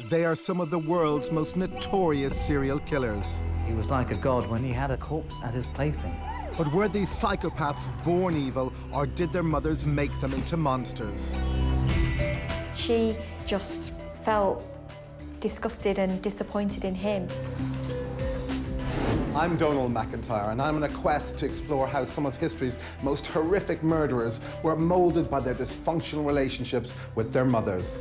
They are some of the world's most notorious serial killers. He was like a god when he had a corpse as his plaything. But were these psychopaths born evil, or did their mothers make them into monsters? She just felt disgusted and disappointed in him. I'm Donald McIntyre, and I'm on a quest to explore how some of history's most horrific murderers were moulded by their dysfunctional relationships with their mothers.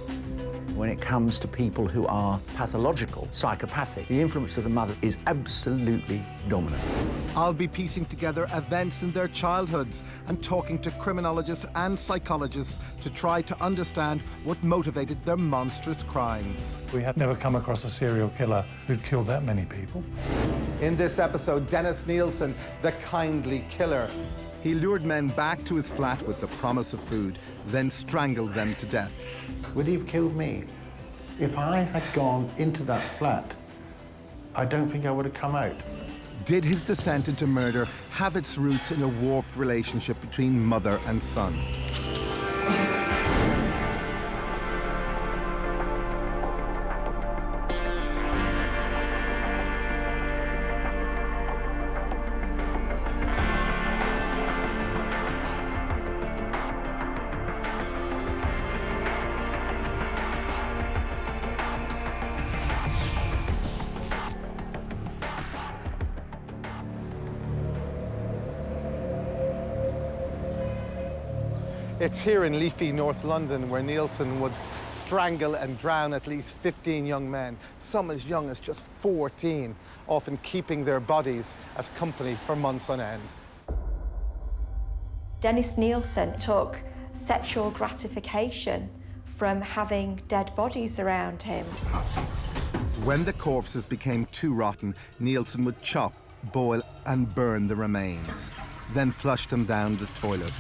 When it comes to people who are pathological, psychopathic, the influence of the mother is absolutely dominant. I'll be piecing together events in their childhoods and talking to criminologists and psychologists to try to understand what motivated their monstrous crimes. We had never come across a serial killer who'd killed that many people. In this episode, Dennis Nilsen, the kindly killer. He lured men back to his flat with the promise of food, then strangled them to death. Would he have killed me? If I had gone into that flat, I don't think I would have come out. Did his descent into murder have its roots in a warped relationship between mother and son? It's here in leafy North London where Nilsen would strangle and drown at least 15 young men, some as young as just 14, often keeping their bodies as company for months on end. Dennis Nilsen took sexual gratification from having dead bodies around him. When the corpses became too rotten, Nilsen would chop, boil and burn the remains, then flush them down the toilet.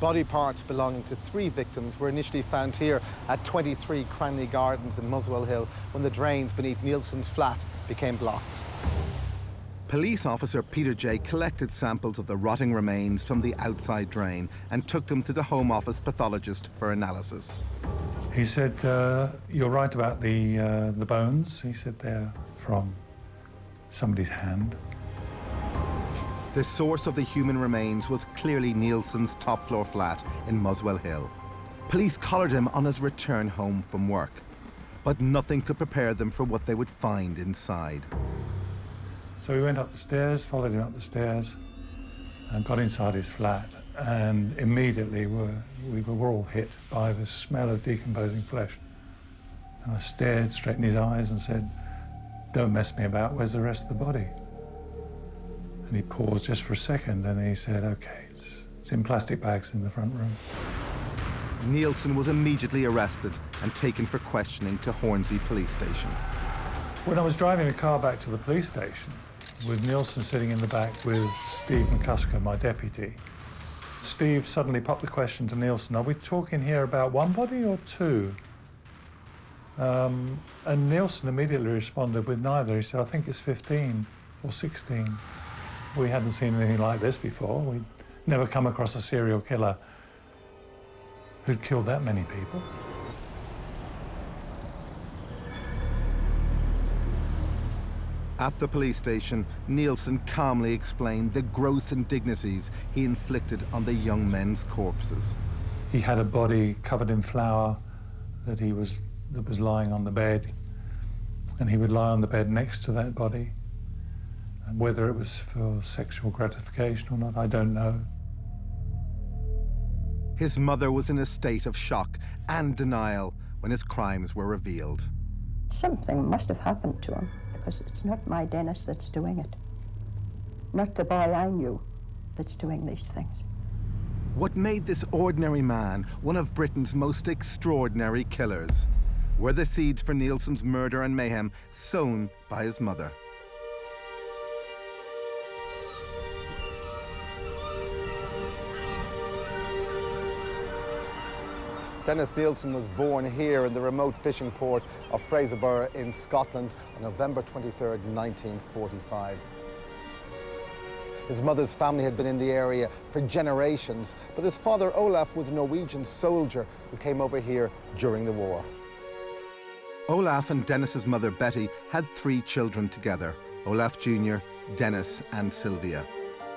Body parts belonging to 3 victims were initially found here at 23 Cranley Gardens in Muswell Hill when the drains beneath Nilsen's flat became blocked. Police officer Peter J. collected samples of the rotting remains from the outside drain and took them to the Home Office pathologist for analysis. He said, you're right about the bones. He said they're from somebody's hand. The source of the human remains was clearly Nilsen's top-floor flat in Muswell Hill. Police collared him on his return home from work, but nothing could prepare them for what they would find inside. So we went up the stairs, followed him up the stairs, and got inside his flat, and immediately we were all hit by the smell of decomposing flesh. And I stared straight in his eyes and said, "Don't mess me about, where's the rest of the body?" And he paused just for a second, and he said, "Okay, it's in plastic bags in the front room." Nilsen was immediately arrested and taken for questioning to Hornsey Police Station. When I was driving the car back to the police station, with Nilsen sitting in the back with Steve McCusker, my deputy, Steve suddenly popped the question to Nilsen, "Are we talking here about 1 body or 2? And Nilsen immediately responded with neither. He said, "I think it's 15 or 16. We hadn't seen anything like this before. We'd never come across a serial killer who'd killed that many people. At the police station, Nilsen calmly explained the gross indignities he inflicted on the young men's corpses. He had a body covered in flour that was lying on the bed, and he would lie on the bed next to that body. And whether it was for sexual gratification or not, I don't know. His mother was in a state of shock and denial when his crimes were revealed. Something must have happened to him, because it's not my Dennis that's doing it. Not the boy I knew that's doing these things. What made this ordinary man one of Britain's most extraordinary killers? Were the seeds for Nilsen's murder and mayhem sown by his mother? Dennis Nilsen was born here in the remote fishing port of Fraserburgh in Scotland on November 23rd, 1945. His mother's family had been in the area for generations, but his father Olaf was a Norwegian soldier who came over here during the war. Olaf and Dennis's mother, Betty, had 3 children together, Olaf Jr., Dennis and Sylvia.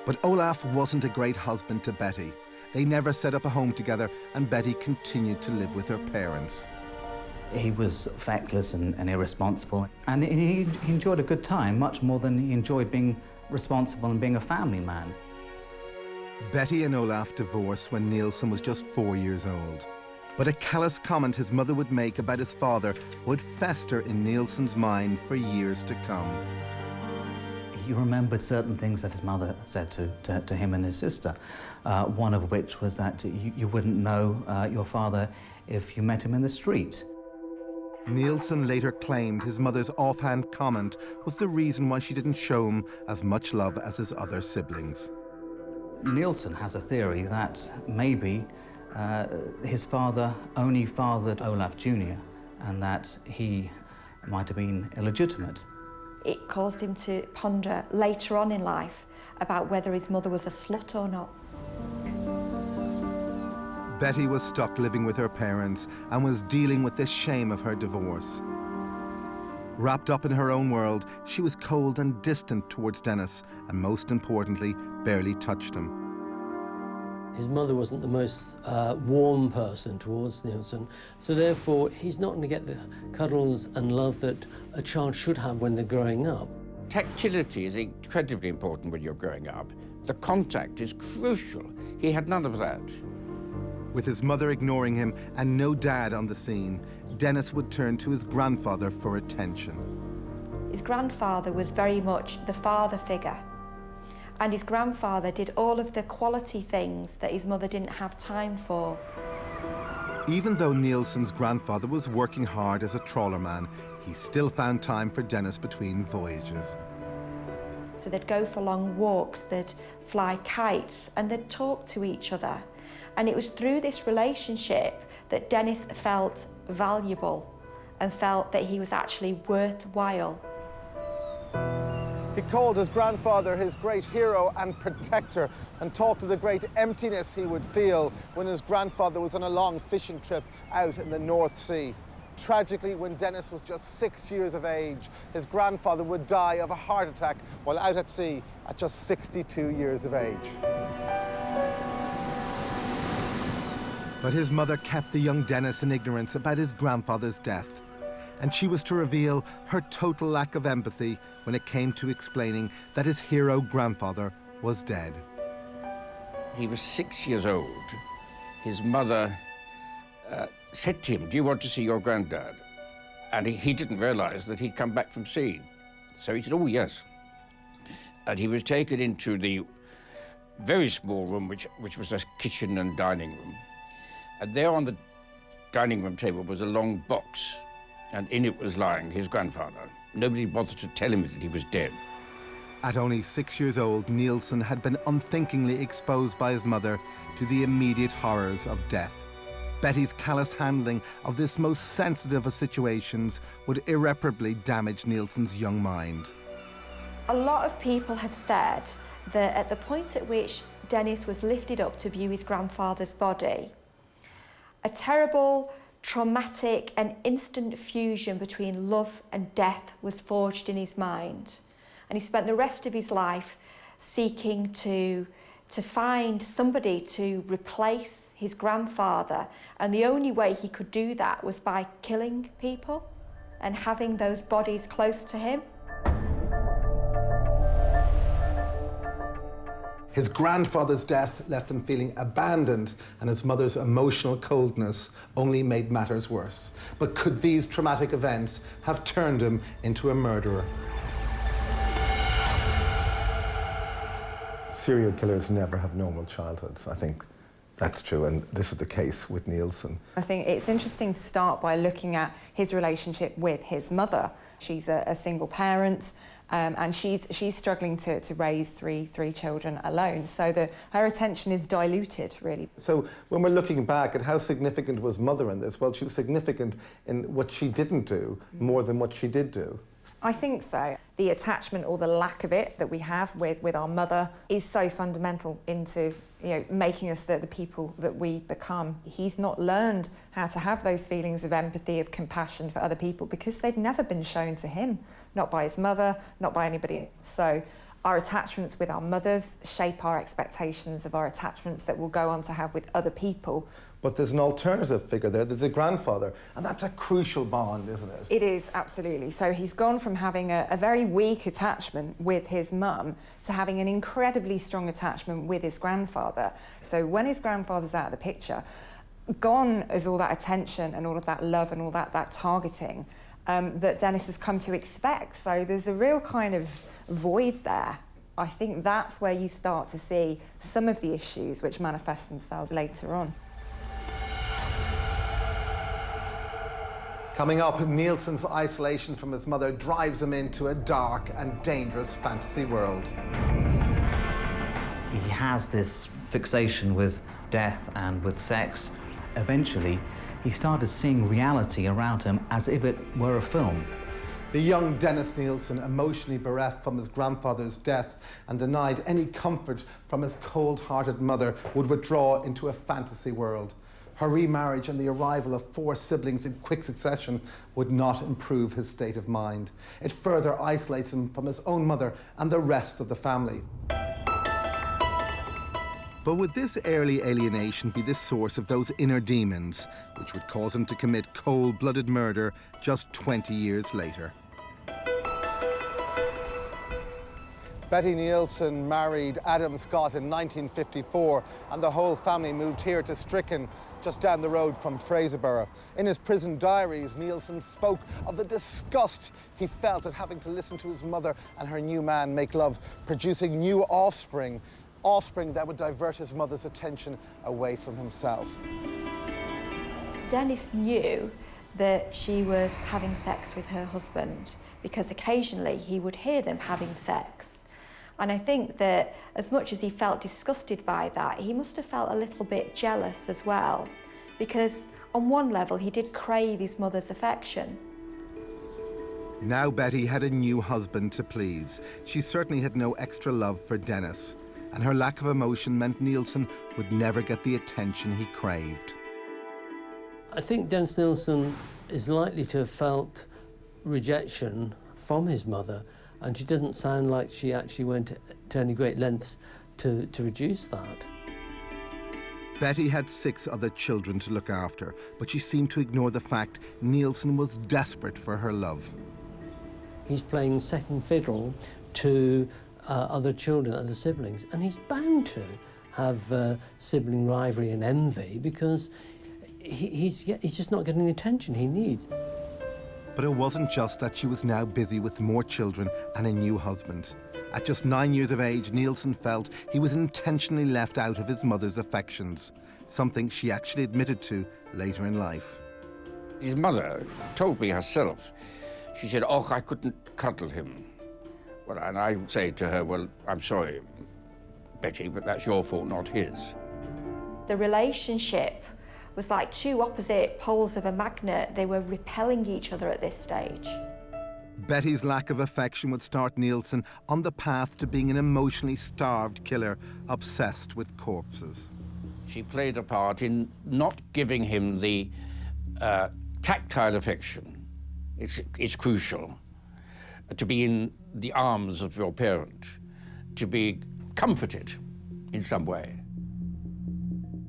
But Olaf wasn't a great husband to Betty. They never set up a home together, and Betty continued to live with her parents. He was feckless and irresponsible, and he enjoyed a good time much more than he enjoyed being responsible and being a family man. Betty and Olaf divorced when Nilsen was just 4 years old. But a callous comment his mother would make about his father would fester in Nilsen's mind for years to come. He remembered certain things that his mother said to him and his sister, one of which was that you wouldn't know your father if you met him in the street. Nilsen later claimed his mother's offhand comment was the reason why she didn't show him as much love as his other siblings. Nilsen has a theory that maybe his father only fathered Olaf Jr. and that he might have been illegitimate. It caused him to ponder later on in life about whether his mother was a slut or not. Betty was stuck living with her parents and was dealing with the shame of her divorce. Wrapped up in her own world, she was cold and distant towards Dennis, and most importantly, barely touched him. His mother wasn't the most warm person towards Nilsen, so therefore he's not going to get the cuddles and love that a child should have when they're growing up. Tactility is incredibly important when you're growing up. The contact is crucial. He had none of that. With his mother ignoring him and no dad on the scene, Dennis would turn to his grandfather for attention. His grandfather was very much the father figure, and his grandfather did all of the quality things that his mother didn't have time for. Even though Nilsen's grandfather was working hard as a trawlerman, he still found time for Dennis between voyages. So they'd go for long walks, they'd fly kites, and they'd talk to each other. And it was through this relationship that Dennis felt valuable and felt that he was actually worthwhile. He called his grandfather his great hero and protector, and talked of the great emptiness he would feel when his grandfather was on a long fishing trip out in the North Sea. Tragically, when Dennis was just 6 years of age, his grandfather would die of a heart attack while out at sea at just 62 years of age. But his mother kept the young Dennis in ignorance about his grandfather's death, and she was to reveal her total lack of empathy when it came to explaining that his hero grandfather was dead. He was 6 years old. His mother said to him, "Do you want to see your granddad?" And he didn't realize that he'd come back from sea. So he said, "Oh, yes." And he was taken into the very small room, which was a kitchen and dining room. And there on the dining room table was a long box, and in it was lying his grandfather. Nobody bothered to tell him that he was dead. At only 6 years old, Nilsen had been unthinkingly exposed by his mother to the immediate horrors of death. Betty's callous handling of this most sensitive of situations would irreparably damage Nilsen's young mind. A lot of people have said that at the point at which Dennis was lifted up to view his grandfather's body, a terrible, traumatic and instant fusion between love and death was forged in his mind. And he spent the rest of his life seeking to find somebody to replace his grandfather. And the only way he could do that was by killing people and having those bodies close to him. His grandfather's death left him feeling abandoned, and his mother's emotional coldness only made matters worse. But could these traumatic events have turned him into a murderer? Serial killers never have normal childhoods. I think that's true, and this is the case with Nilsen. I think it's interesting to start by looking at his relationship with his mother. She's a single parent, and she's struggling to raise three children alone. So her attention is diluted, really. So when we're looking back at how significant was mother in this, well, she was significant in what she didn't do more than what she did do. I think so. The attachment or the lack of it that we have with our mother is so fundamental into making us the people that we become. He's not learned how to have those feelings of empathy, of compassion for other people, because they've never been shown to him, not by his mother, not by anybody. So our attachments with our mothers shape our expectations of our attachments that we'll go on to have with other people. But there's an alternative figure there, there's a grandfather, and that's a crucial bond, isn't it? It is, absolutely. So he's gone from having a very weak attachment with his mum to having an incredibly strong attachment with his grandfather. So when his grandfather's out of the picture, gone is all that attention and all of that love and all that targeting that Dennis has come to expect. So there's a real kind of void there. I think that's where you start to see some of the issues which manifest themselves later on. Coming up, Nilsen's isolation from his mother drives him into a dark and dangerous fantasy world. He has this fixation with death and with sex. Eventually, he started seeing reality around him as if it were a film. The young Dennis Nilsen, emotionally bereft from his grandfather's death and denied any comfort from his cold-hearted mother, would withdraw into a fantasy world. Her remarriage and the arrival of 4 siblings in quick succession would not improve his state of mind. It further isolates him from his own mother and the rest of the family. But would this early alienation be the source of those inner demons, which would cause him to commit cold-blooded murder just 20 years later? Betty Nilsen married Adam Scott in 1954, and the whole family moved here to Stricken, just down the road from Fraserburgh. In his prison diaries, Nilsen spoke of the disgust he felt at having to listen to his mother and her new man make love, producing new offspring that would divert his mother's attention away from himself. Dennis knew that she was having sex with her husband because occasionally he would hear them having sex. And I think that as much as he felt disgusted by that, he must have felt a little bit jealous as well, because on one level he did crave his mother's affection. Now Betty had a new husband to please. She certainly had no extra love for Dennis, and her lack of emotion meant Nilsen would never get the attention he craved. I think Dennis Nilsen is likely to have felt rejection from his mother, and she doesn't sound like she actually went to any great lengths to reduce that. Betty had 6 other children to look after, but she seemed to ignore the fact Nilsen was desperate for her love. He's playing second fiddle to other children, other siblings, and he's bound to have sibling rivalry and envy because he's just not getting the attention he needs. But it wasn't just that she was now busy with more children and a new husband. At just 9 years of age, Nilsen felt he was intentionally left out of his mother's affections, something she actually admitted to later in life. His mother told me herself, she said, "Oh, I couldn't cuddle him." Well, and I say to her, "Well, I'm sorry, Betty, but that's your fault, not his." The relationship was like 2 opposite poles of a magnet. They were repelling each other at this stage. Betty's lack of affection would start Nilsen on the path to being an emotionally starved killer, obsessed with corpses. She played a part in not giving him the tactile affection. It's crucial to be in the arms of your parent, to be comforted in some way.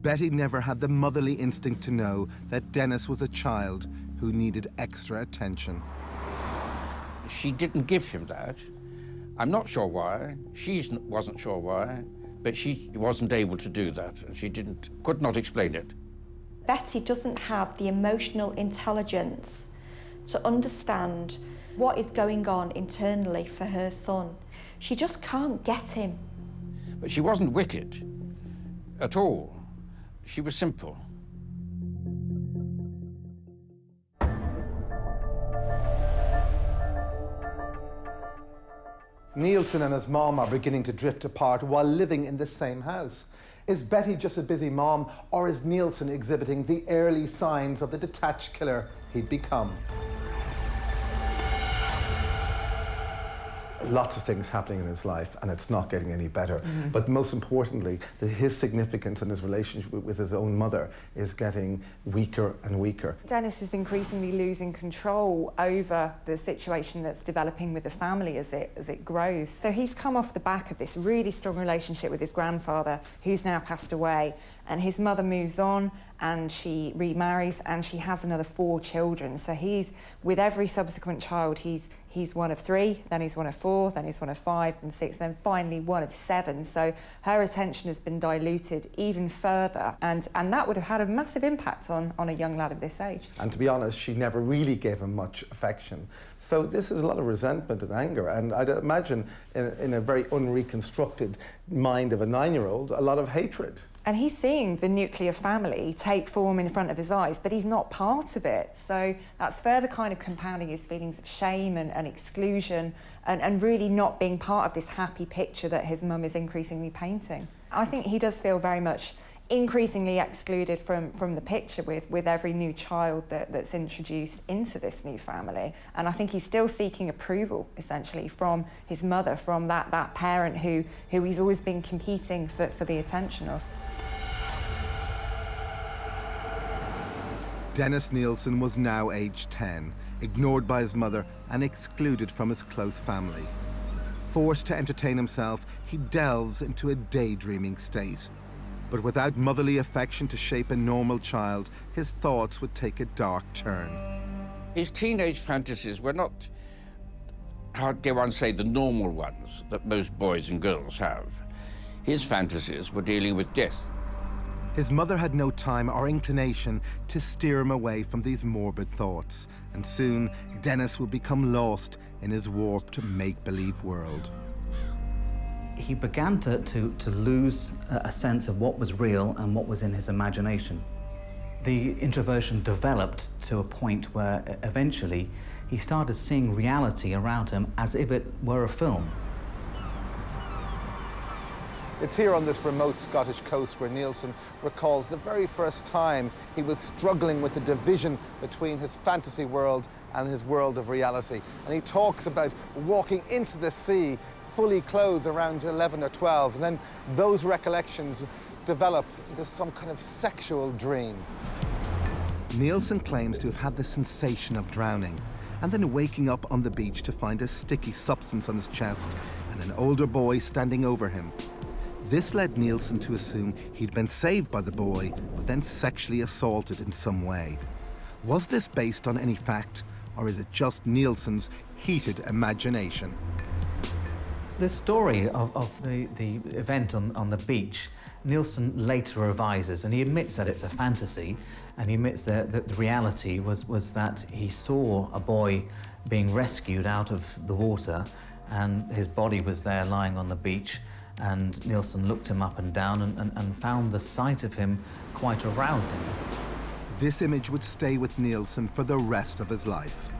Betty never had the motherly instinct to know that Dennis was a child who needed extra attention. She didn't give him that. I'm not sure why. She wasn't sure why, but she wasn't able to do that. She could not explain it. Betty doesn't have the emotional intelligence to understand what is going on internally for her son. She just can't get him. But she wasn't wicked at all. She was simple. Nilsen and his mom are beginning to drift apart while living in the same house. Is Betty just a busy mom, or is Nilsen exhibiting the early signs of the detached killer he'd become? lots of things happening in his life, and it's not getting any better. But most importantly, his significance and his relationship with his own mother is getting weaker and weaker. Dennis is increasingly losing control over the situation that's developing with the family as it grows. So he's come off the back of this really strong relationship with his grandfather, who's now passed away, and his mother moves on and she remarries and she has another 4 children. So he's, with every subsequent child, he's one of 3, then he's one of 4, then he's one of 5 and 6, then finally one of 7. So her attention has been diluted even further, and that would have had a massive impact on a young lad of this age. And to be honest, she never really gave him much affection. So this is a lot of resentment and anger, and I'd imagine in a very unreconstructed mind of a 9-year-old, a lot of hatred. And he's seeing the nuclear family take form in front of his eyes, but he's not part of it. So that's further kind of compounding his feelings of shame and exclusion and really not being part of this happy picture that his mum is increasingly painting. I think he does feel very much increasingly excluded from the picture with every new child that's introduced into this new family. And I think he's still seeking approval, essentially, from his mother, from that parent who he's always been competing for the attention of. Dennis Nilsen was now aged 10, ignored by his mother and excluded from his close family. Forced to entertain himself, he delves into a daydreaming state. But without motherly affection to shape a normal child, his thoughts would take a dark turn. His teenage fantasies were not, how dare one say, the normal ones that most boys and girls have. His fantasies were dealing with death. His mother had no time or inclination to steer him away from these morbid thoughts, and soon Dennis would become lost in his warped make-believe world. He began to lose a sense of what was real and what was in his imagination. The introversion developed to a point where eventually he started seeing reality around him as if it were a film. It's here on this remote Scottish coast where Nilsen recalls the very first time he was struggling with the division between his fantasy world and his world of reality. And he talks about walking into the sea fully clothed around 11 or 12, and then those recollections develop into some kind of sexual dream. Nilsen claims to have had the sensation of drowning and then waking up on the beach to find a sticky substance on his chest and an older boy standing over him. This led Nilsen to assume he'd been saved by the boy, but then sexually assaulted in some way. Was this based on any fact, or is it just Nilsen's heated imagination? The story of the event on the beach, Nilsen later revises, and he admits that it's a fantasy, and he admits that the reality was that he saw a boy being rescued out of the water, and his body was there lying on the beach, and Nilsen looked him up and down and found the sight of him quite arousing. This image would stay with Nilsen for the rest of his life.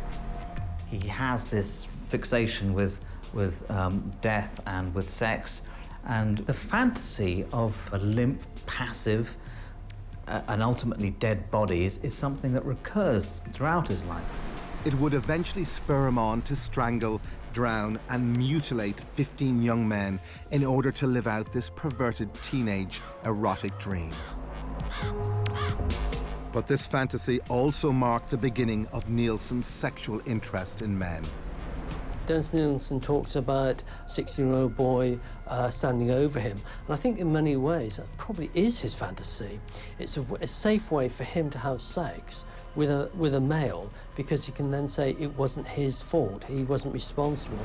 He has this fixation with death and with sex, and the fantasy of a limp, passive, and ultimately dead body is something that recurs throughout his life. It would eventually spur him on to strangle, drown and mutilate 15 young men in order to live out this perverted teenage erotic dream. But this fantasy also marked the beginning of Nilsen's sexual interest in men. Dennis Nilsen talks about a 16-year-old boy standing over him, and I think in many ways that probably is his fantasy. It's a safe way for him to have sex with a male, because he can then say it wasn't his fault, he wasn't responsible.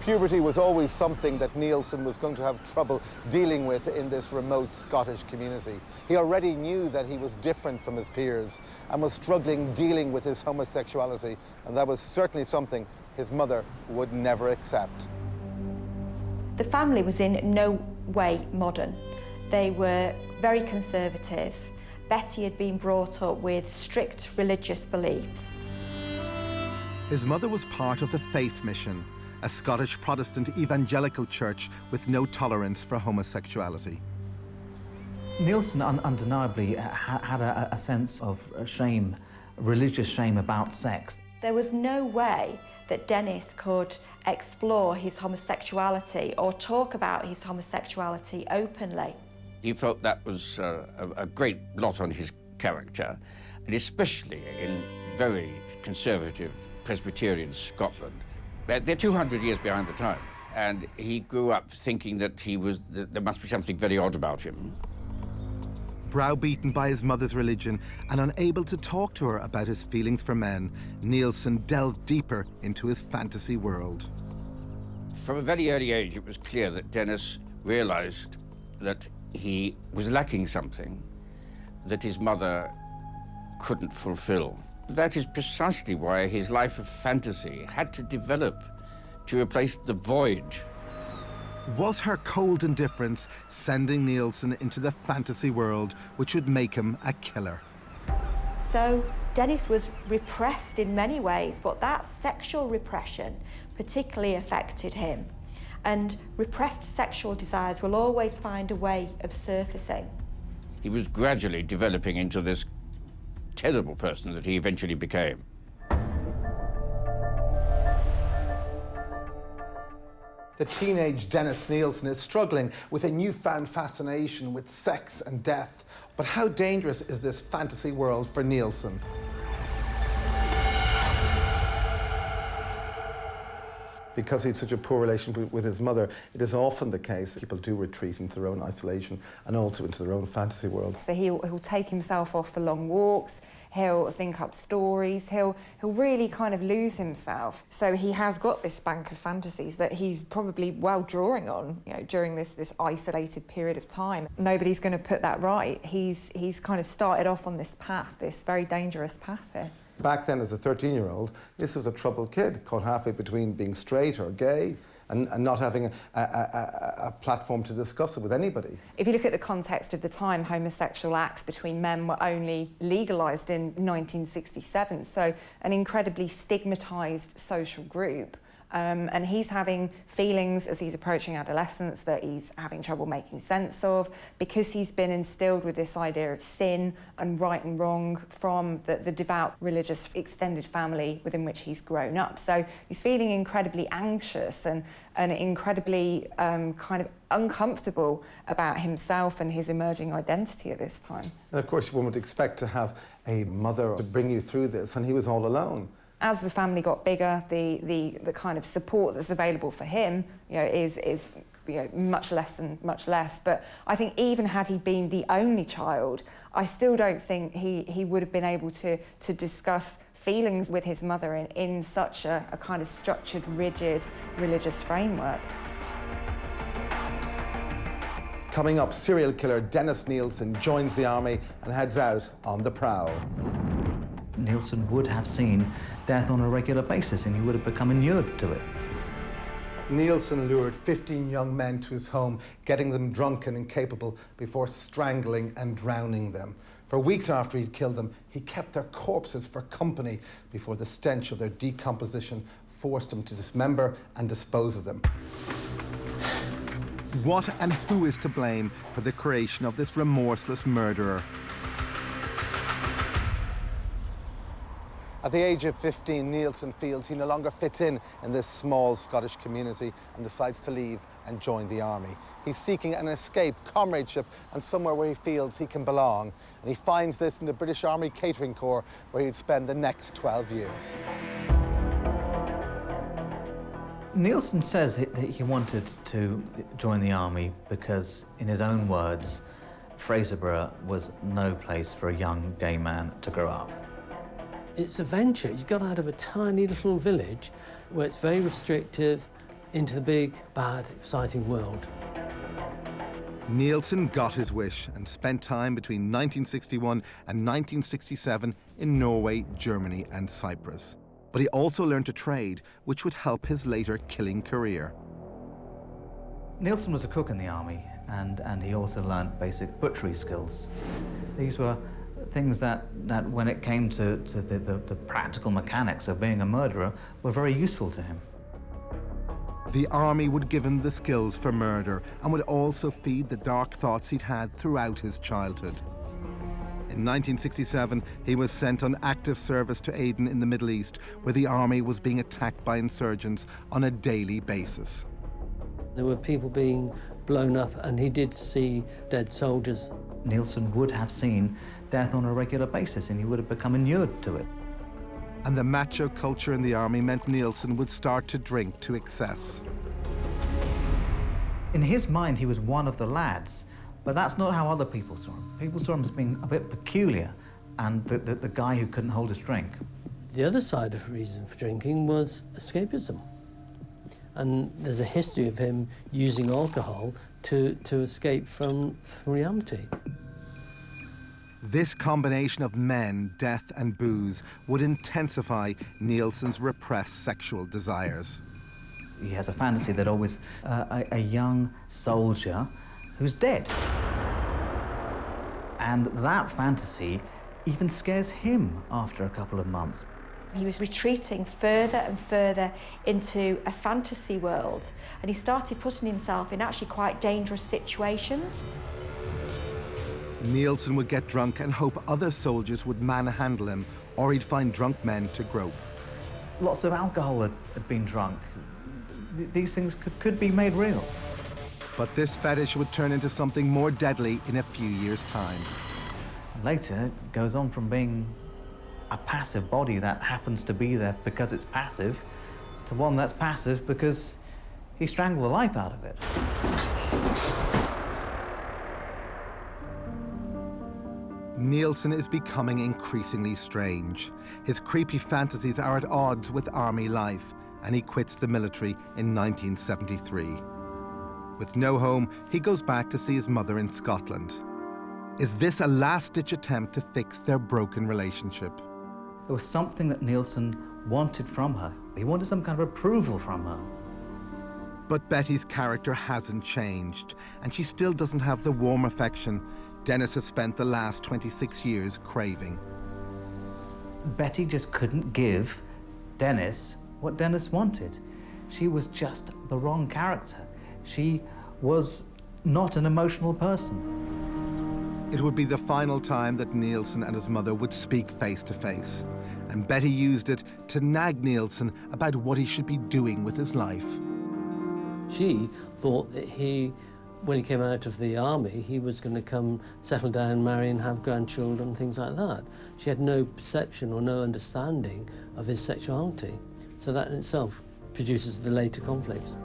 Puberty was always something that Nilsen was going to have trouble dealing with in this remote Scottish community. He already knew that he was different from his peers and was struggling dealing with his homosexuality, and that was certainly something his mother would never accept. The family was in no way modern. They were very conservative. Betty had been brought up with strict religious beliefs. His mother was part of the Faith Mission, a Scottish Protestant evangelical church with no tolerance for homosexuality. Nilsen undeniably had a sense of shame, religious shame about sex. There was no way that Dennis could explore his homosexuality or talk about his homosexuality openly. He felt that was a great blot on his character, and especially in very conservative Presbyterian Scotland. They're 200 years behind the time, and he grew up thinking that there must be something very odd about him. Browbeaten by his mother's religion and unable to talk to her about his feelings for men, Nilsen delved deeper into his fantasy world. From a very early age, it was clear that Dennis realized that he was lacking something that his mother couldn't fulfill. That is precisely why his life of fantasy had to develop to replace the void. Was her cold indifference sending Nilsen into the fantasy world which would make him a killer? So Dennis was repressed in many ways, but that sexual repression particularly affected him. And repressed sexual desires will always find a way of surfacing. He was gradually developing into this terrible person that he eventually became. The teenage Dennis Nilsen is struggling with a newfound fascination with sex and death. But how dangerous is this fantasy world for Nilsen? Because he had such a poor relationship with his mother, it is often the case people do retreat into their own isolation and also into their own fantasy world. So he'll take himself off for long walks, he'll think up stories, he'll really kind of lose himself. So he has got this bank of fantasies that he's probably drawing on, during this isolated period of time. Nobody's going to put that right. He's kind of started off on this path, this very dangerous path here. Back then, as a 13-year-old, this was a troubled kid, caught halfway between being straight or gay and not having a platform to discuss it with anybody. If you look at the context of the time, homosexual acts between men were only legalised in 1967, so an incredibly stigmatised social group. And he's having feelings as he's approaching adolescence that he's having trouble making sense of, because he's been instilled with this idea of sin and right and wrong from the devout religious extended family within which he's grown up. So he's feeling incredibly anxious and incredibly kind of uncomfortable about himself and his emerging identity at this time. And of course, one would expect to have a mother to bring you through this, and he was all alone. As the family got bigger, the kind of support that's available for him, is much less and much less. But I think even had he been the only child, I still don't think he would have been able to discuss feelings with his mother in such a kind of structured, rigid religious framework. Coming up, serial killer Dennis Nilsen joins the army and heads out on the prowl. Nilsen would have seen death on a regular basis and he would have become inured to it. Nilsen lured 15 young men to his home, getting them drunk and incapable before strangling and drowning them. For weeks after he'd killed them, he kept their corpses for company before the stench of their decomposition forced him to dismember and dispose of them. What and who is to blame for the creation of this remorseless murderer? At the age of 15, Nilsen feels he no longer fits in this small Scottish community and decides to leave and join the army. He's seeking an escape, comradeship, and somewhere where he feels he can belong. And he finds this in the British Army Catering Corps, where he'd spend the next 12 years. Nilsen says that he wanted to join the army because, in his own words, Fraserburgh was no place for a young gay man to grow up. It's a venture. He's got out of a tiny little village where it's very restrictive into the big, bad, exciting world. Nilsen got his wish and spent time between 1961 and 1967 in Norway, Germany and Cyprus. But he also learned a trade which would help his later killing career. Nilsen was a cook in the army and he also learned basic butchery skills. These were things that when it came to the practical mechanics of being a murderer were very useful to him. The army would give him the skills for murder and would also feed the dark thoughts he'd had throughout his childhood. In 1967, he was sent on active service to Aden in the Middle East, where the army was being attacked by insurgents on a daily basis. There were people being blown up, and he did see dead soldiers. Nilsen would have seen death on a regular basis, and he would have become inured to it. And the macho culture in the army meant Nilsen would start to drink to excess. In his mind, he was one of the lads, but that's not how other people saw him. People saw him as being a bit peculiar and the guy who couldn't hold his drink. The other side of the reason for drinking was escapism. And there's a history of him using alcohol to escape from reality. This combination of men, death and booze would intensify Nilsen's repressed sexual desires. He has a fantasy that always a young soldier who's dead. And that fantasy even scares him after a couple of months. He was retreating further and further into a fantasy world, and he started putting himself in actually quite dangerous situations. Nilsen would get drunk and hope other soldiers would manhandle him, or he'd find drunk men to grope. Lots of alcohol had been drunk. These things could be made real. But this fetish would turn into something more deadly in a few years' time. Later, it goes on from being a passive body that happens to be there because it's passive, to one that's passive because he strangled the life out of it. Nilsen is becoming increasingly strange. His creepy fantasies are at odds with army life, and he quits the military in 1973. With no home, he goes back to see his mother in Scotland. Is this a last-ditch attempt to fix their broken relationship? There was something that Nilsen wanted from her. He wanted some kind of approval from her. But Betty's character hasn't changed, and she still doesn't have the warm affection Dennis has spent the last 26 years craving. Betty just couldn't give Dennis what Dennis wanted. She was just the wrong character. She was not an emotional person. It would be the final time that Nilsen and his mother would speak face to face, and Betty used it to nag Nilsen about what he should be doing with his life. She thought that when he came out of the army, he was going to come settle down, marry and have grandchildren, things like that. She had no perception or no understanding of his sexuality. So that in itself produces the later conflicts.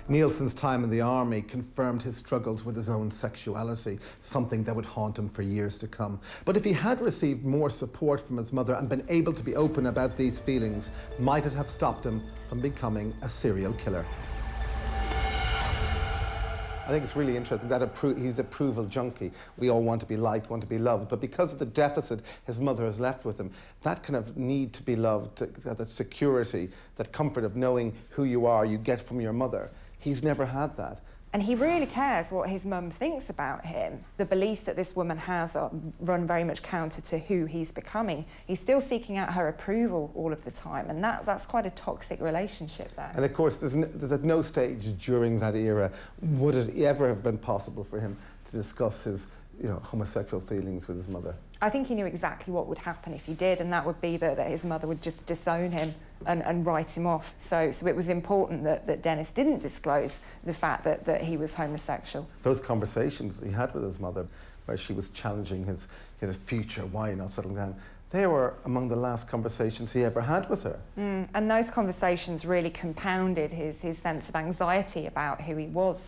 Nilsen's time in the army confirmed his struggles with his own sexuality, something that would haunt him for years to come. But if he had received more support from his mother and been able to be open about these feelings, might it have stopped him from becoming a serial killer? I think it's really interesting that he's an approval junkie. We all want to be liked, want to be loved, but because of the deficit his mother has left with him, that kind of need to be loved, that security, that comfort of knowing who you are, you get from your mother. He's never had that. And he really cares what his mum thinks about him. The beliefs that this woman has run very much counter to who he's becoming. He's still seeking out her approval all of the time, and that's quite a toxic relationship there. And of course, there's at no stage during that era would it ever have been possible for him to discuss his homosexual feelings with his mother. I think he knew exactly what would happen if he did, and that would be that his mother would just disown him and write him off. So it was important that Dennis didn't disclose the fact that he was homosexual. Those conversations he had with his mother, where she was challenging his future, why you're not settling down, they were among the last conversations he ever had with her. And those conversations really compounded his sense of anxiety about who he was.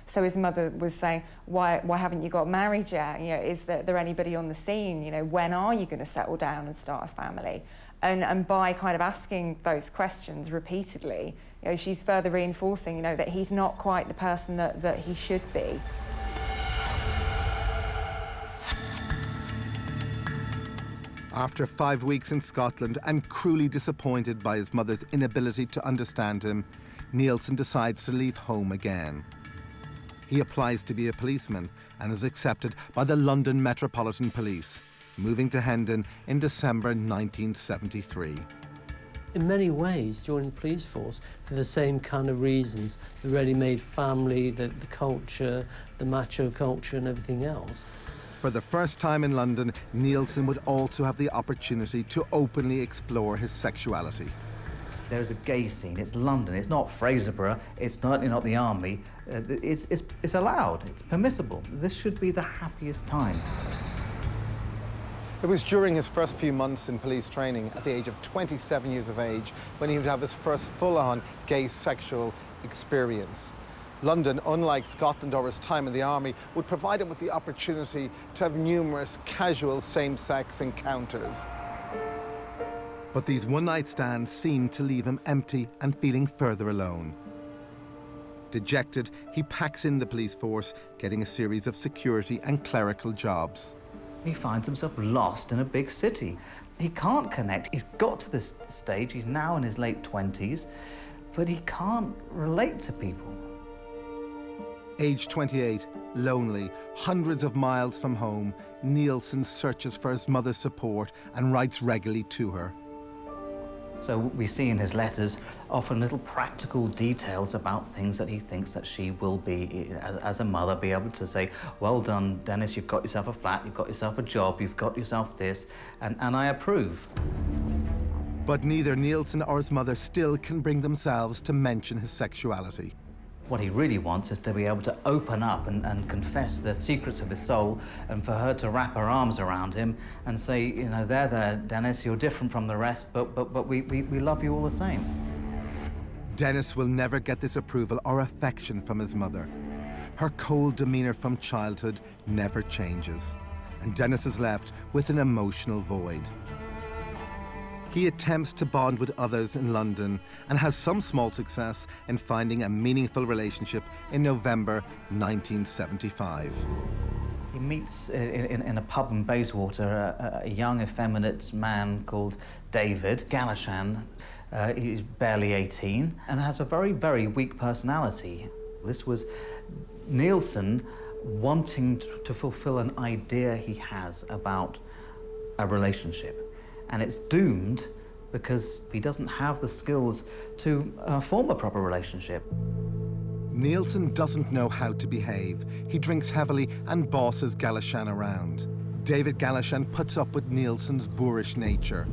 So his mother was saying, why haven't you got married yet? Is there anybody on the scene? When are you going to settle down and start a family? And by kind of asking those questions repeatedly, she's further reinforcing, that he's not quite the person that he should be. After 5 weeks in Scotland and cruelly disappointed by his mother's inability to understand him, Nilsen decides to leave home again. He applies to be a policeman and is accepted by the London Metropolitan Police, moving to Hendon in December 1973. in many ways joining the police force for the same kind of reasons, the ready-made family, the culture, the macho culture and everything else. For the first time in London, Nilsen would also have the opportunity to openly explore his sexuality. There's a gay scene. It's London. It's not Fraserburgh. It's not the army. It's allowed. It's permissible. This should be the happiest time. It was during his first few months in police training, at the age of 27 years of age, when he would have his first full-on gay sexual experience. London, unlike Scotland or his time in the army, would provide him with the opportunity to have numerous casual same-sex encounters. But these one-night stands seemed to leave him empty and feeling further alone. Dejected, he packs in the police force, getting a series of security and clerical jobs. He finds himself lost in a big city. He can't connect. He's got to this stage, he's now in his late 20s, but he can't relate to people. Age 28, lonely, hundreds of miles from home, Nilsen searches for his mother's support and writes regularly to her. So we see in his letters often little practical details about things that he thinks that she will be, as a mother, be able to say, well done, Dennis, you've got yourself a flat, you've got yourself a job, you've got yourself this, and I approve. But neither Nilsen or his mother still can bring themselves to mention his sexuality. What he really wants is to be able to open up and confess the secrets of his soul, and for her to wrap her arms around him and say, you know, there, Dennis, you're different from the rest, but we love you all the same. Dennis will never get this approval or affection from his mother. Her cold demeanour from childhood never changes, and Dennis is left with an emotional void. He attempts to bond with others in London and has some small success in finding a meaningful relationship in November 1975. He meets in a pub in Bayswater a young, effeminate man called David Galashan. He's barely 18 and has a very, very weak personality. This was Nilsen wanting to fulfill an idea he has about a relationship. And it's doomed because he doesn't have the skills to form a proper relationship. Nilsen doesn't know how to behave. He drinks heavily and bosses Galashan around. David Galashan puts up with Nilsen's boorish nature.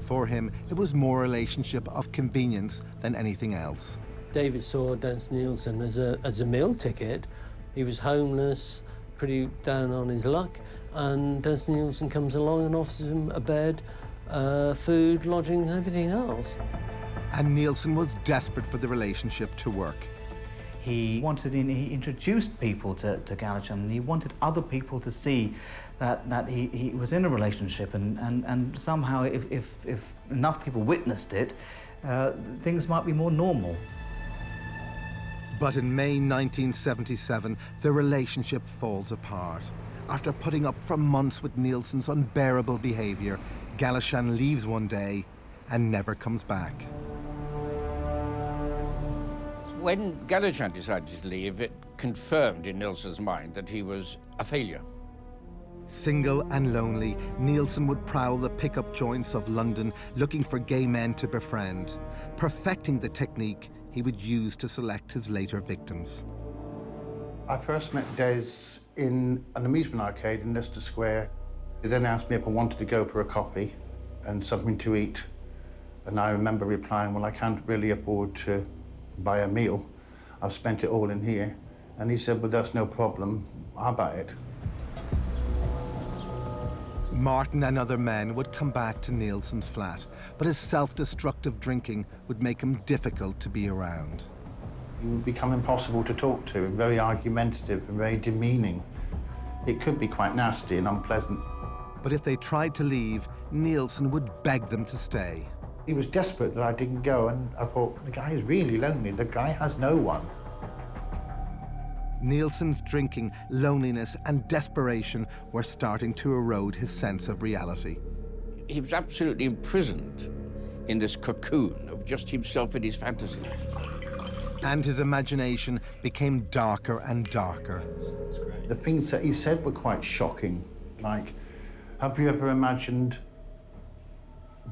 For him, it was more a relationship of convenience than anything else. David saw Dennis Nilsen as a meal ticket. He was homeless, pretty down on his luck, and Dennis Nilsen comes along and offers him a bed, food, lodging, and everything else. And Nilsen was desperate for the relationship to work. He introduced people to Galashan, and he wanted other people to see that he was in a relationship, and somehow if enough people witnessed it, things might be more normal. But in May 1977, the relationship falls apart. After putting up for months with Nilsen's unbearable behaviour, Galashan leaves one day and never comes back. When Galashan decided to leave, it confirmed in Nilsen's mind that he was a failure. Single and lonely, Nilsen would prowl the pickup joints of London looking for gay men to befriend, perfecting the technique he would use to select his later victims. I first met Des in an amusement arcade in Leicester Square. He then asked me if I wanted to go for a coffee and something to eat. And I remember replying, well, I can't really afford to buy a meal. I've spent it all in here. And he said, well, that's no problem. I'll buy it. Martin and other men would come back to Nilsen's flat, but his self-destructive drinking would make him difficult to be around. He would become impossible to talk to, very argumentative and very demeaning. It could be quite nasty and unpleasant. But if they tried to leave, Nilsen would beg them to stay. He was desperate that I didn't go, and I thought, the guy is really lonely. The guy has no one. Nilsen's drinking, loneliness and desperation were starting to erode his sense of reality. He was absolutely imprisoned in this cocoon of just himself and his fantasies. And his imagination became darker and darker. The things that he said were quite shocking, like, have you ever imagined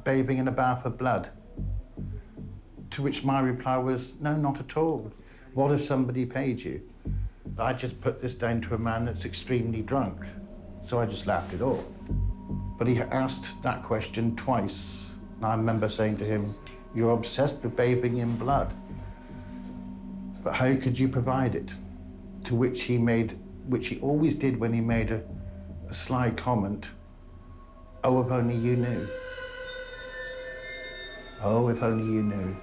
bathing in a bath of blood? To which my reply was, no, not at all. What if somebody paid you? I just put this down to a man that's extremely drunk. So I just laughed it off. But he asked that question twice. And I remember saying to him, you're obsessed with bathing in blood. But how could you provide it? To which he always did when he made a sly comment, oh, if only you knew. Oh, if only you knew.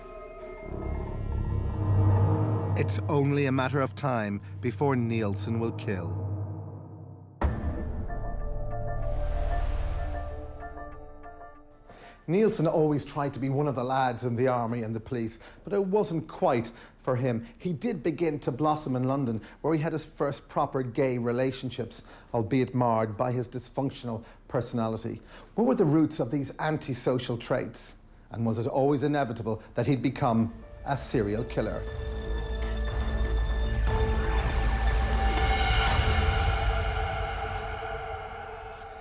It's only a matter of time before Nilsen will kill. Nilsen always tried to be one of the lads in the army and the police, but it wasn't quite for him. He did begin to blossom in London, where he had his first proper gay relationships, albeit marred by his dysfunctional personality. What were the roots of these antisocial traits? And was it always inevitable that he'd become a serial killer?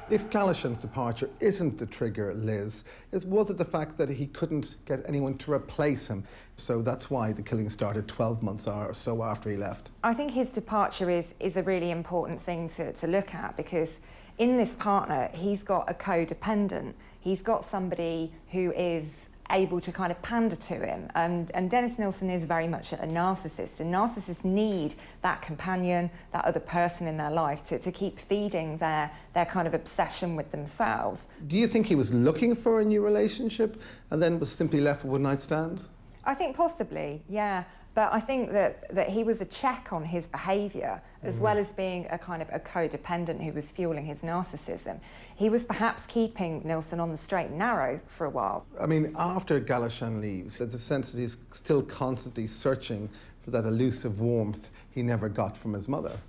If Galashan's departure isn't the trigger, Liz, was it the fact that he couldn't get anyone to replace him? So that's why the killing started 12 months or so after he left. I think his departure is a really important thing to look at, because in this partner, he's got a codependent. He's got somebody who is able to kind of pander to him. And Dennis Nilsen is very much a narcissist, and narcissists need that companion, that other person in their life to keep feeding their kind of obsession with themselves. Do you think he was looking for a new relationship and then was simply left with one-night stands? I think possibly, yeah. But I think that he was a check on his behaviour, as well as being a kind of a codependent who was fueling his narcissism. He was perhaps keeping Nilsen on the straight and narrow for a while. I mean, after Galashan leaves, there's a sense that he's still constantly searching for that elusive warmth he never got from his mother.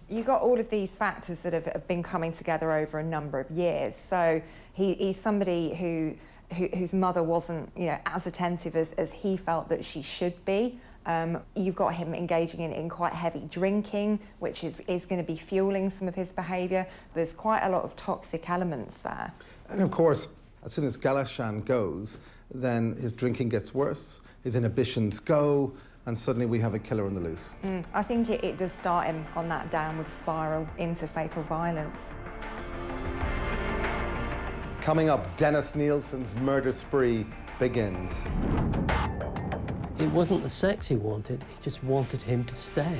You got all of these factors that have been coming together over a number of years. So he's somebody whose mother wasn't, as attentive as he felt that she should be. You've got him engaging in quite heavy drinking, which is going to be fueling some of his behaviour. There's quite a lot of toxic elements there. And of course, as soon as Galashan goes, then his drinking gets worse, his inhibitions go, and suddenly we have a killer on the loose. I think it does start him on that downward spiral into fatal violence. Coming up, Dennis Nilsen's murder spree begins. It wasn't the sex he wanted, he just wanted him to stay.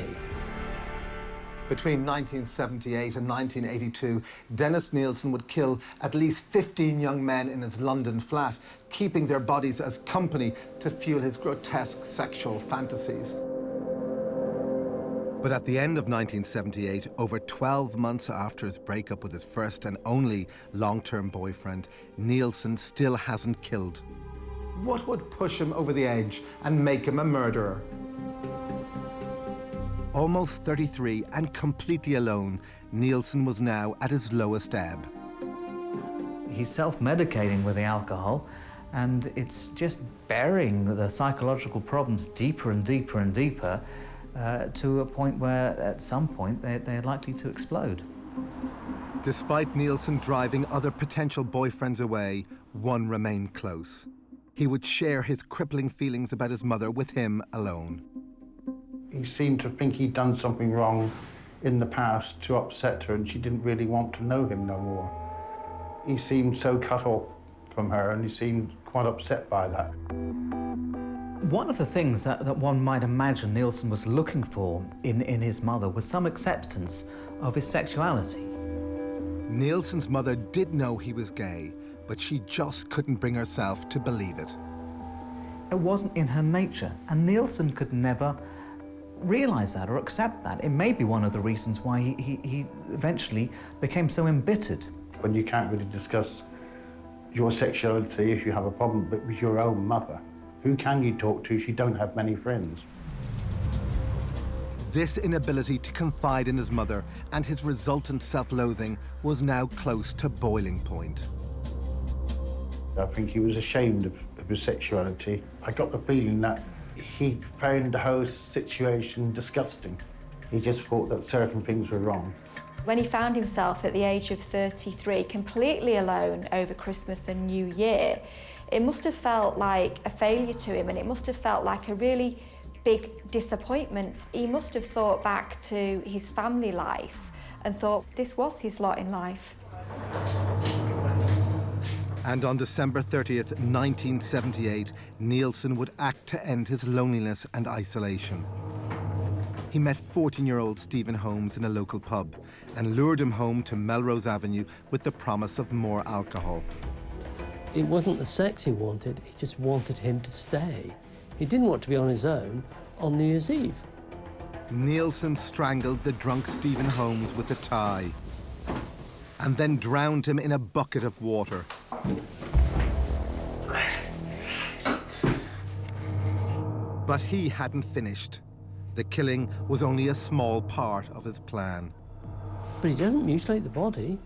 Between 1978 and 1982, Dennis Nilsen would kill at least 15 young men in his London flat, keeping their bodies as company to fuel his grotesque sexual fantasies. But at the end of 1978, over 12 months after his breakup with his first and only long-term boyfriend, Nilsen still hasn't killed. What would push him over the edge and make him a murderer? Almost 33 and completely alone, Nilsen was now at his lowest ebb. He's self-medicating with the alcohol, and it's just burying the psychological problems deeper and deeper and deeper to a point where, at some point, they're likely to explode. Despite Nilsen driving other potential boyfriends away, one remained close. He would share his crippling feelings about his mother with him alone. He seemed to think he'd done something wrong in the past to upset her, and she didn't really want to know him no more. He seemed so cut off from her, and he seemed quite upset by that. One of the things that one might imagine Nilsen was looking for in his mother was some acceptance of his sexuality. Nilsen's mother did know he was gay, but she just couldn't bring herself to believe it. It wasn't in her nature, and Nilsen could never realise that or accept that. It may be one of the reasons why he eventually became so embittered. When you can't really discuss your sexuality if you have a problem, but with your own mother, who can you talk to if you don't have many friends? This inability to confide in his mother and his resultant self-loathing was now close to boiling point. I think he was ashamed of his sexuality. I got the feeling that he found the whole situation disgusting. He just thought that certain things were wrong. When he found himself at the age of 33 completely alone over Christmas and New Year, It must have felt like a failure to him, and it must have felt like a really big disappointment. He must have thought back to his family life and thought this was his lot in life. And on December 30th, 1978, Nilsen would act to end his loneliness and isolation. He met 14-year-old Stephen Holmes in a local pub and lured him home to Melrose Avenue with the promise of more alcohol. It wasn't the sex he wanted, he just wanted him to stay. He didn't want to be on his own on New Year's Eve. Nilsen strangled the drunk Stephen Holmes with a tie and then drowned him in a bucket of water. But he hadn't finished. The killing was only a small part of his plan. But he doesn't mutilate the body.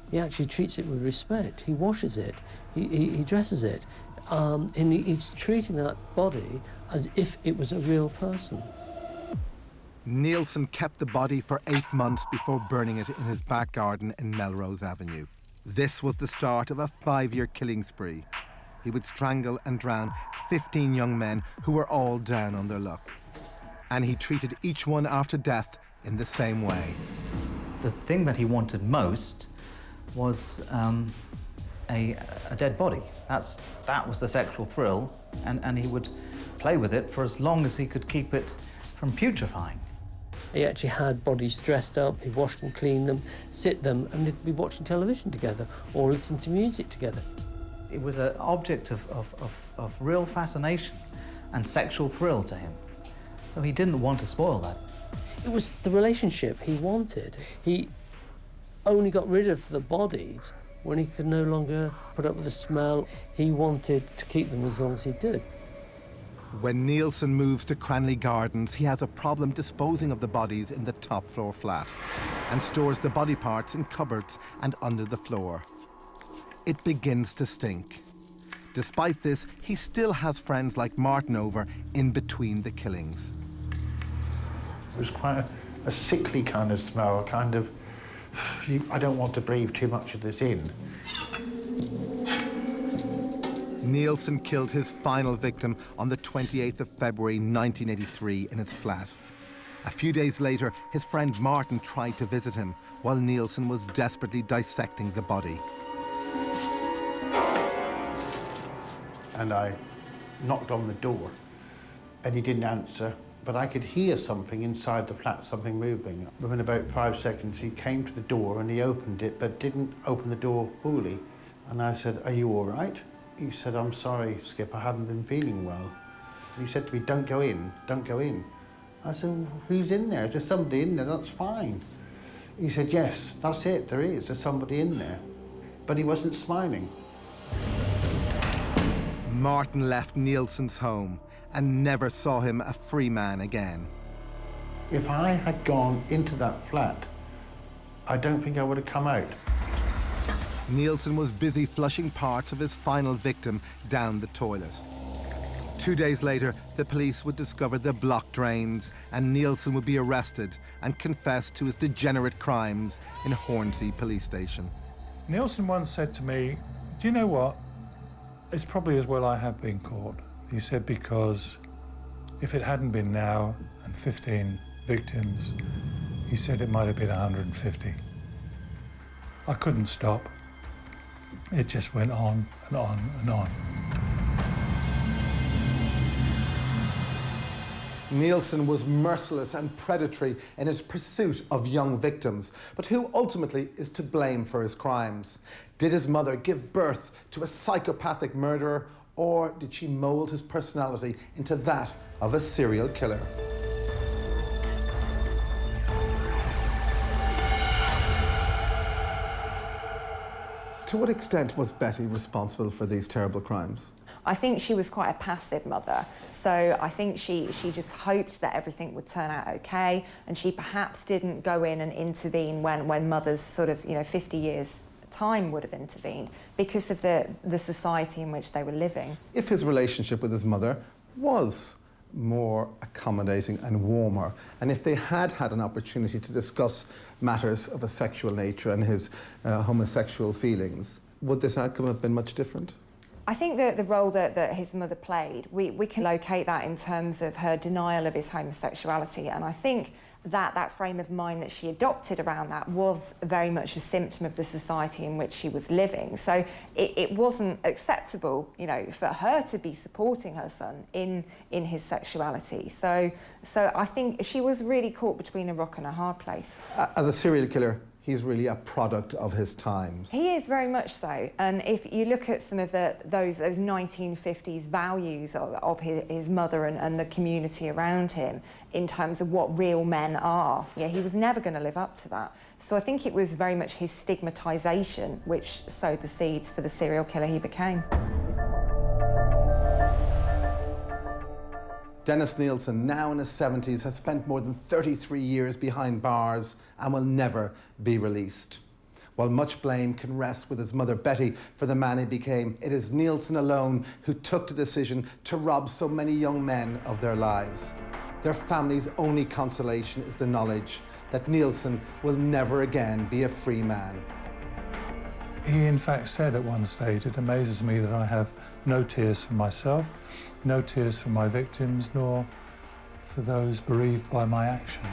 He actually treats it with respect. He washes it, he dresses it, and he's treating that body as if it was a real person. Nilsen kept the body for 8 months before burning it in his back garden in Melrose Avenue. This was the start of a 5-year killing spree. He would strangle and drown 15 young men who were all down on their luck. And he treated each one after death in the same way. The thing that he wanted most was a dead body. That was the sexual thrill, and he would play with it for as long as he could keep it from putrefying. He actually had bodies dressed up, he washed them, cleaned them, sit them, and they'd be watching television together or listening to music together. It was an object of real fascination and sexual thrill to him. So he didn't want to spoil that. It was the relationship he wanted. He only got rid of the bodies when he could no longer put up with the smell. He wanted to keep them as long as he did. When Nilsen moves to Cranley Gardens, he has a problem disposing of the bodies in the top floor flat and stores the body parts in cupboards and under the floor. It begins to stink. Despite this, he still has friends like Martin over in between the killings. It was quite a sickly kind of smell, kind of, I don't want to breathe too much of this in. Nilsen killed his final victim on the 28th of February 1983 in his flat. A few days later, his friend Martin tried to visit him while Nilsen was desperately dissecting the body. And I knocked on the door and he didn't answer, but I could hear something inside the flat, something moving. Within about 5 seconds, he came to the door and he opened it, but didn't open the door fully. And I said, "Are you all right?" He said, "I'm sorry, Skip, I haven't been feeling well." He said to me, "Don't go in, don't go in." I said, "Who's in there? There's somebody in there, that's fine." He said, "Yes, that's it, there is, there's somebody in there." But he wasn't smiling. Martin left Nilsen's home and never saw him a free man again. If I had gone into that flat, I don't think I would have come out. Nilsen was busy flushing parts of his final victim down the toilet. 2 days later, the police would discover the blocked drains and Nilsen would be arrested and confess to his degenerate crimes in Hornsey police station. Nilsen once said to me, "Do you know what? It's probably as well I have been caught." He said, because if it hadn't been now and 15 victims, he said it might have been 150. I couldn't stop. It just went on and on and on. Nilsen was merciless and predatory in his pursuit of young victims. But who ultimately is to blame for his crimes? Did his mother give birth to a psychopathic murderer, or did she mould his personality into that of a serial killer? To what extent was Betty responsible for these terrible crimes? I think she was quite a passive mother, so I think she just hoped that everything would turn out okay, and she perhaps didn't go in and intervene when mothers sort of, 50 years time would have intervened because of the society in which they were living. If his relationship with his mother was more accommodating and warmer, and if they had had an opportunity to discuss matters of a sexual nature and his homosexual feelings, would this outcome have been much different? I think that the role that his mother played, we can locate that in terms of her denial of his homosexuality, and I think that frame of mind that she adopted around that was very much a symptom of the society in which she was living. So it wasn't acceptable, you know, for her to be supporting her son in his sexuality. So I think she was really caught between a rock and a hard place. As a serial killer, he's really a product of his times. He is very much so, and if you look at some of those 1950s values of his mother and the community around him in terms of what real men are, yeah, he was never going to live up to that. So I think it was very much his stigmatisation which sowed the seeds for the serial killer he became. Dennis Nilsen, now in his 70s, has spent more than 33 years behind bars and will never be released. While much blame can rest with his mother Betty for the man he became, it is Nilsen alone who took the decision to rob so many young men of their lives. Their family's only consolation is the knowledge that Nilsen will never again be a free man. He in fact said at one stage, "It amazes me that I have no tears for myself, no tears for my victims, nor for those bereaved by my actions."